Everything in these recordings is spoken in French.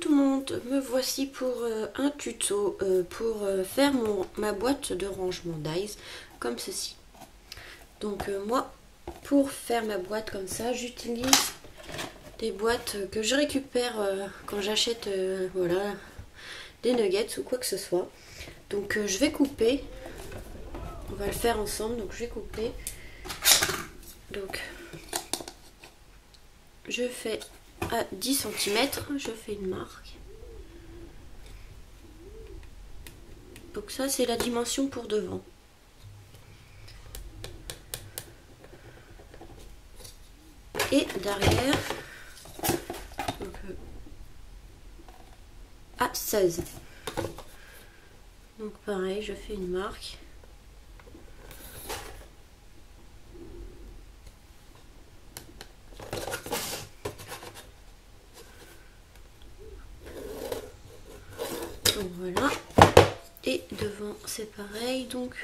tout le monde, me voici pour un tuto pour faire ma boîte de rangement d'Aise comme ceci. Donc moi, pour faire ma boîte comme ça, j'utilise des boîtes que je récupère quand j'achète voilà, des nuggets ou quoi que ce soit. Donc je vais couper, on va le faire ensemble, donc je vais couper. Donc je fais à 10 cm, je fais une marque. Donc ça c'est la dimension pour devant. Et derrière, donc, à 16. Donc pareil, je fais une marque. Donc voilà. Et devant c'est pareil, donc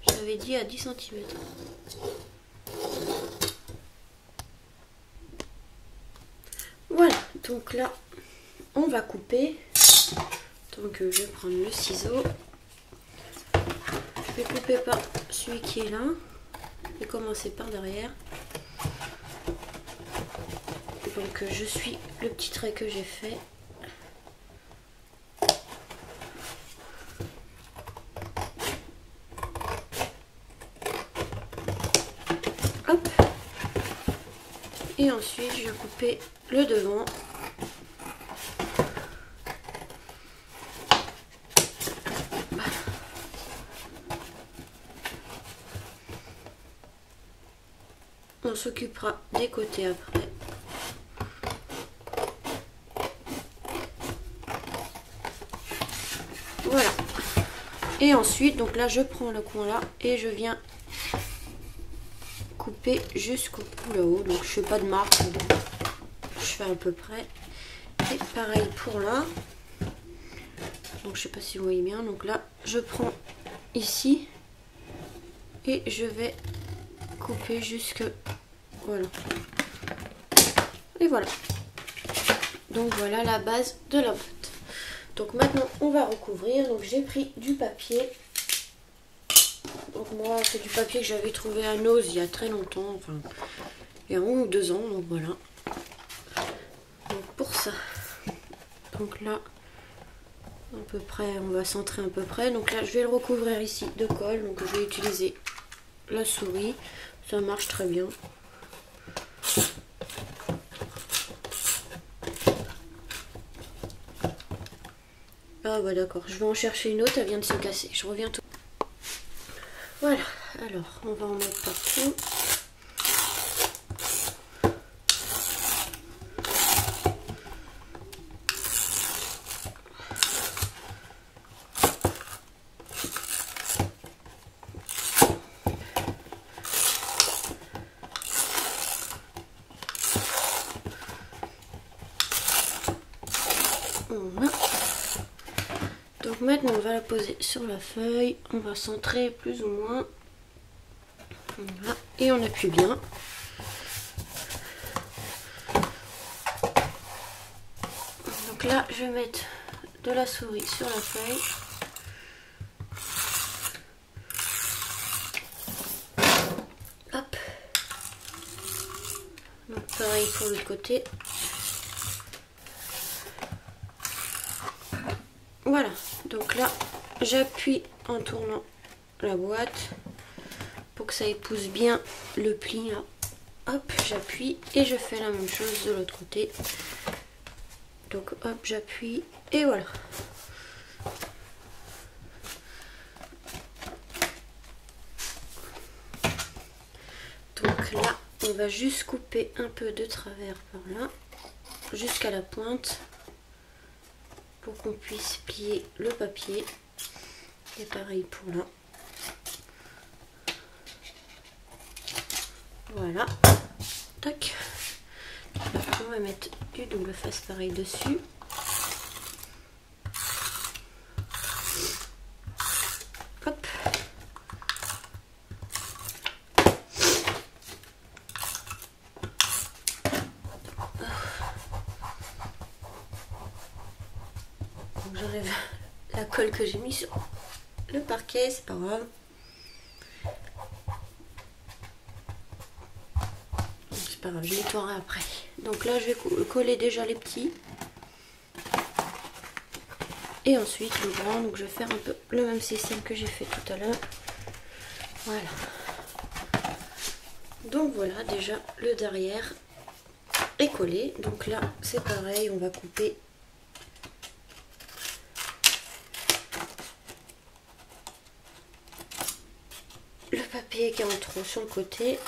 j'avais dit à 10 cm. Voilà, donc là on va couper. Donc je vais prendre le ciseau. Je vais couper par celui qui est là. Je vais commencer par derrière. Donc je suis le petit trait que j'ai fait. Hop. Et ensuite je vais couper le devant. On s'occupera des côtés après. Voilà. Et ensuite, donc là, je prends le coin là et je viens couper jusqu'au bout là-haut. Donc je fais pas de marque. Je fais à peu près. Et pareil pour là. Donc je sais pas si vous voyez bien. Donc là, je prends ici et je vais couper jusque voilà. Et voilà. Donc voilà la base de la boîte. Donc maintenant on va recouvrir. Donc j'ai pris du papier. Donc moi c'est du papier que j'avais trouvé à Nose il y a très longtemps. Enfin il y a 1 ou 2 ans. Donc voilà. Donc pour ça. Donc là à peu près on va centrer à peu près. Donc là je vais le recouvrir ici de colle. Donc je vais utiliser la souris. Ça marche très bien. Ah bah d'accord, je vais en chercher une autre, elle vient de se casser. Je reviens tout. Voilà, alors on va en mettre partout. Voilà. Donc maintenant on va la poser sur la feuille, on va centrer plus ou moins. Voilà. Et on appuie bien. Donc là je vais mettre de la souris sur la feuille. Hop. Donc pareil pour l'autre côté. Voilà, donc là j'appuie en tournant la boîte pour que ça épouse bien le pli là. Hop, j'appuie et je fais la même chose de l'autre côté. Donc hop, j'appuie et voilà. Donc là, on va juste couper un peu de travers par là, jusqu'à la pointe, pour qu'on puisse plier le papier. Et pareil pour là. Voilà. Tac. On va mettre du double face pareil dessus. Hop. Donc j'enlève la colle que j'ai mis sur le parquet, c'est pas grave. C'est pas grave, je nettoierai après. Donc là je vais coller déjà les petits. Et ensuite le grand, donc je vais faire un peu le même système que j'ai fait tout à l'heure. Voilà. Donc voilà, déjà le derrière est collé. Donc là c'est pareil, on va couper le papier qui est en trop sur le côté.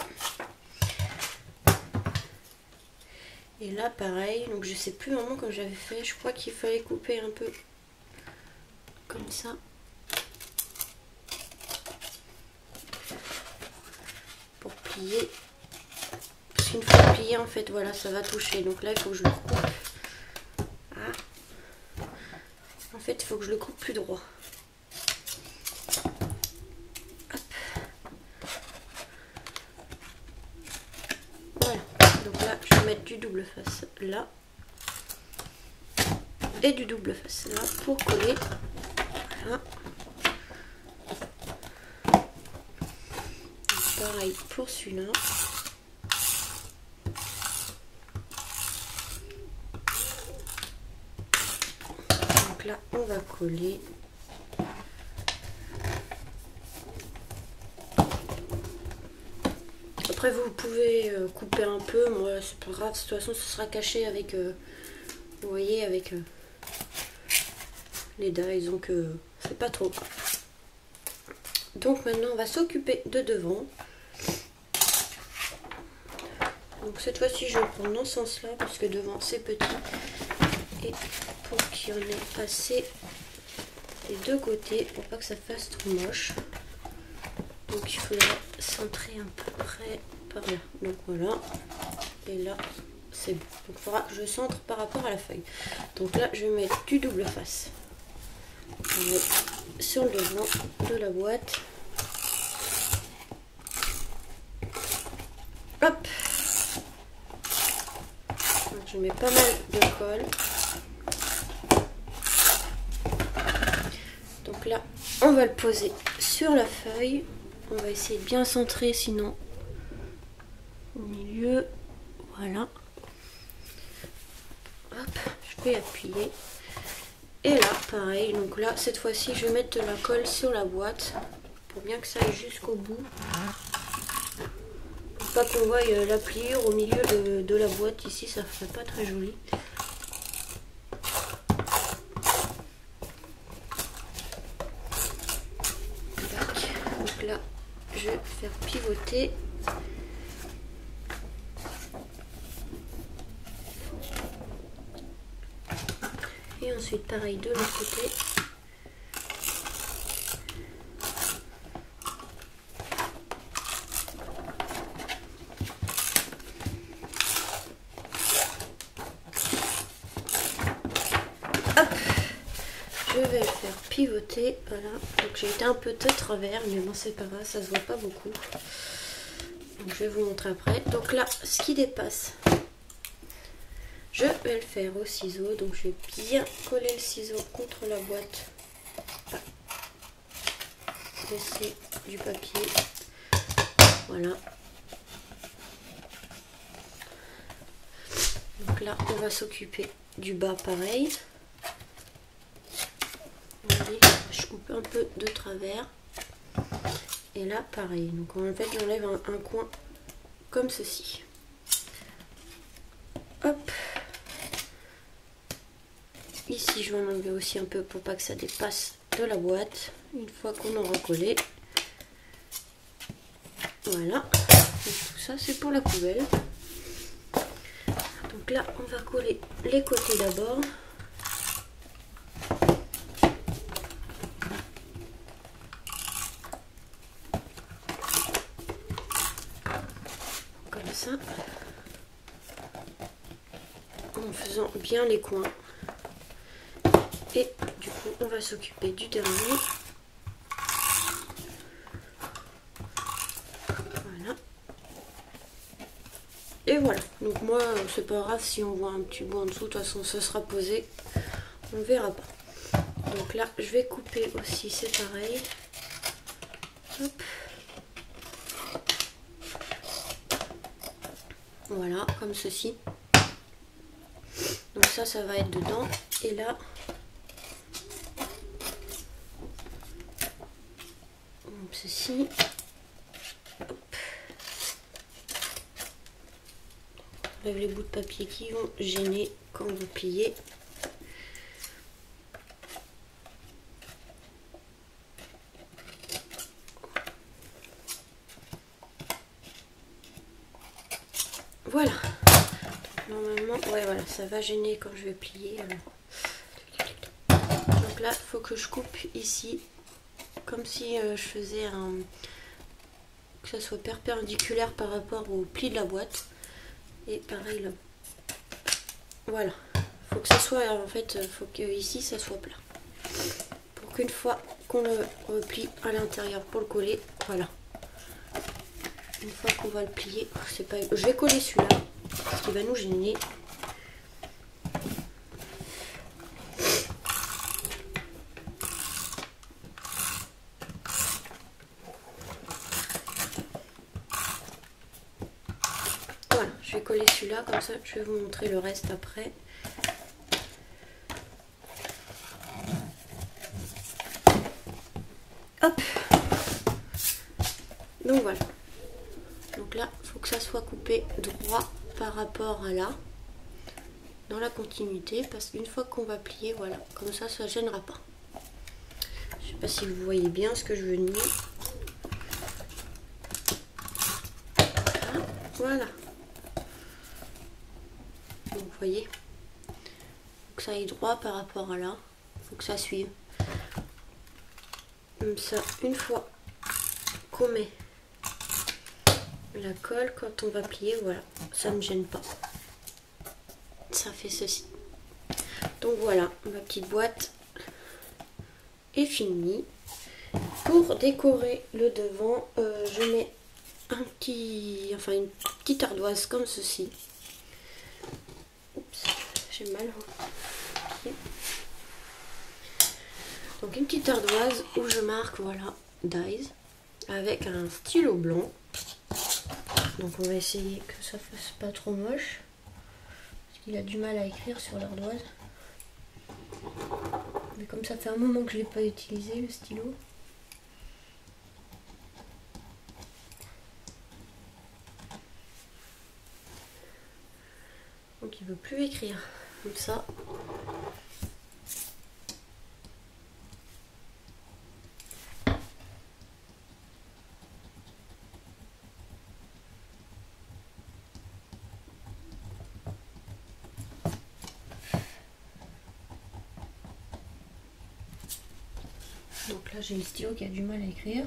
Et là pareil, donc je sais plus vraiment comme j'avais fait, je crois qu'il fallait couper un peu comme ça. Pour plier. Parce qu'une fois plié en fait voilà ça va toucher. Donc là il faut que je le coupe. Ah. En fait il faut que je le coupe plus droit. Hop. Voilà. Donc là je vais mettre du double face là. Et du double face là pour coller. Voilà. Pareil pour celui-là. Donc là on va coller. Après vous pouvez couper un peu, moi c'est pas grave, de toute façon ce sera caché avec, vous voyez, avec les dies, donc c'est pas trop. Donc maintenant on va s'occuper de devant. Donc cette fois-ci je vais prendre dans ce sens là parce que devant c'est petit. Et pour qu'il y en ait assez des deux côtés pour pas que ça fasse trop moche. Donc il faudra centrer un peu près par là. Donc voilà. Et là c'est bon. Donc il faudra que je centre par rapport à la feuille. Donc là je vais mettre du double face. On va mettre sur le devant de la boîte. Hop. Donc je mets pas mal de colle. Donc là on va le poser sur la feuille. On va essayer de bien centrer sinon au milieu. Voilà. Hop, je vais appuyer. Et là, pareil. Donc là, cette fois-ci, je vais mettre de la colle sur la boîte pour bien que ça aille jusqu'au bout. Pour pas qu'on voie la pliure au milieu de la boîte. Ici, ça ferait pas très joli. Donc là, je vais faire pivoter. Et ensuite pareil de l'autre côté. Hop, je vais le faire pivoter. Voilà, donc j'ai été un peu de travers, mais bon c'est pas grave, ça se voit pas beaucoup. Donc je vais vous montrer après. Donc là, ce qui dépasse, je vais le faire au ciseau. Donc je vais bien coller le ciseau contre la boîte. Laisser du papier. Voilà. Donc là, on va s'occuper du bas pareil. Voyez, je coupe un peu de travers. Et là, pareil. Donc en fait, j'enlève un coin comme ceci. Hop. Ici, je vais en enlever aussi un peu pour pas que ça dépasse de la boîte. Une fois qu'on aura collé. Voilà. Donc, tout ça, c'est pour la poubelle. Donc là, on va coller les côtés d'abord. Comme ça. En faisant bien les coins. Et du coup, on va s'occuper du dernier. Voilà. Et voilà. Donc moi, c'est pas grave si on voit un petit bout en dessous. De toute façon, ça sera posé. On verra pas. Donc là, je vais couper aussi, c'est pareil. Hop. Voilà, comme ceci. Donc ça va être dedans. Et là, ceci. Hop. On enlève les bouts de papier qui vont gêner quand vous pliez. Voilà. Normalement, ouais, voilà, ça va gêner quand je vais plier. Alors. Donc là, il faut que je coupe ici, comme si je faisais un... que ça soit perpendiculaire par rapport au pli de la boîte. Et pareil là. Voilà. Faut que ça soit, en fait, faut que ici ça soit plat. Pour qu'une fois qu'on le replie à l'intérieur pour le coller, voilà. Une fois qu'on va le plier, c'est pas... je vais coller celui-là, parce qu'il va nous gêner. Voilà, je vais coller celui-là, comme ça je vais vous montrer le reste après. Hop. Donc voilà. Donc là, il faut que ça soit coupé droit par rapport à là, dans la continuité, parce qu'une fois qu'on va plier, voilà, comme ça, ça ne gênera pas. Je sais pas si vous voyez bien ce que je veux dire. Voilà. Donc vous voyez, faut que ça aille droit par rapport à là, faut que ça suive. Comme ça, une fois qu'on met la colle, quand on va plier, voilà, ça ne gêne pas. Ça fait ceci. Donc voilà, ma petite boîte est finie. Pour décorer le devant, je mets un petit, enfin une petite ardoise comme ceci. Oups, j'ai mal au pied. Donc une petite ardoise où je marque, voilà, Dies, avec un stylo blanc. Donc on va essayer que ça fasse pas trop moche, parce qu'il a du mal à écrire sur l'ardoise. Mais comme ça fait un moment que je l'ai pas utilisé, le stylo. Donc il veut plus écrire comme ça. Donc là j'ai le stylo qui a du mal à écrire.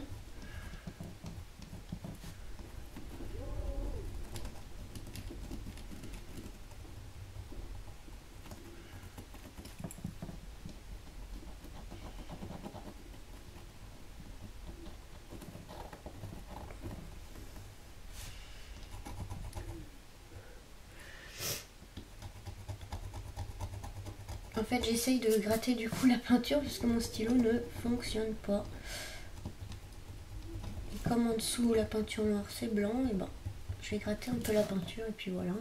En fait j'essaye de gratter du coup la peinture parce que mon stylo ne fonctionne pas. Et comme en dessous la peinture noire c'est blanc, et ben je vais gratter un peu la peinture et puis voilà.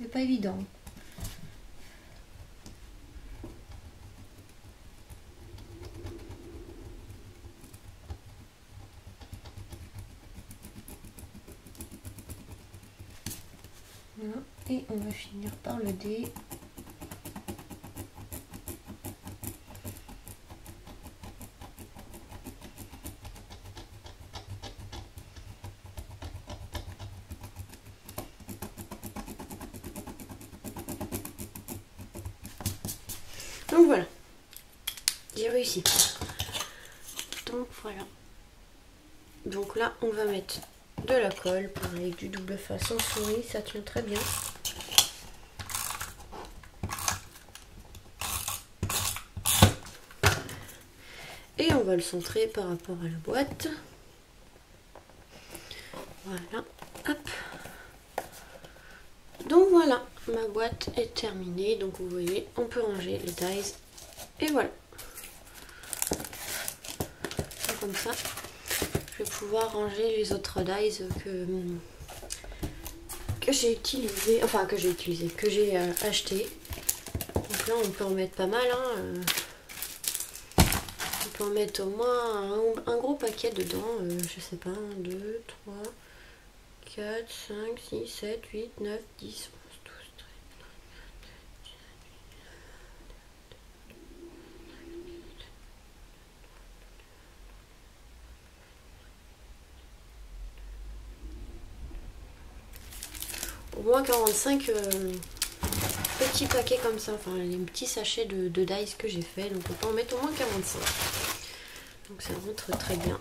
C'est pas évident. Voilà. Et on va finir par le dé. réussi. Donc voilà. Donc là on va mettre de la colle, pareil, du double face en souris, ça tient très bien. Et on va le centrer par rapport à la boîte. Voilà, hop. Donc voilà, ma boîte est terminée. Donc vous voyez, on peut ranger les dies. Et voilà. Et comme ça, je vais pouvoir ranger les autres dies que j'ai utilisé, enfin que j'ai acheté. Donc là, on peut en mettre pas mal. Hein, on peut en mettre au moins un gros paquet dedans. Je sais pas, 1, 2, 3, 4, 5, 6, 7, 8, 9, 10, 11, 12, 13. Au moins 45 petits paquets comme ça, enfin les petits sachets de dice que j'ai fait, donc on peut en mettre au moins 45. Donc ça rentre très bien.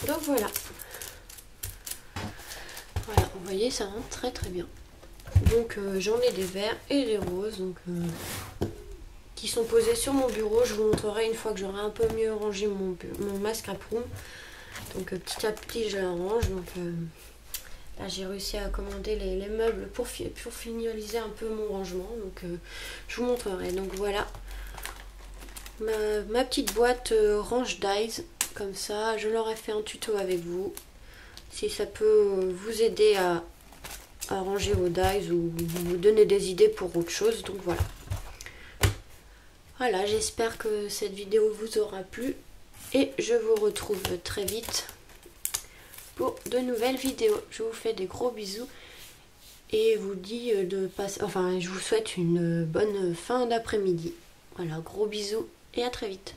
Donc voilà. Voilà, vous voyez, ça rentre très très bien. Donc j'en ai des verts et des roses, donc qui sont posés sur mon bureau. Je vous montrerai une fois que j'aurai un peu mieux rangé mon mascarpone room. Donc petit à petit je l'arrange. Donc là j'ai réussi à commander les meubles pour finaliser un peu mon rangement. Donc je vous montrerai. Donc voilà ma petite boîte range dies. Comme ça, je leur ai fait un tuto avec vous. Si ça peut vous aider à ranger vos dies ou vous donner des idées pour autre chose. Donc voilà. Voilà, j'espère que cette vidéo vous aura plu. Et je vous retrouve très vite pour de nouvelles vidéos. Je vous fais des gros bisous et vous dis je vous souhaite une bonne fin d'après-midi. Voilà, gros bisous et à très vite.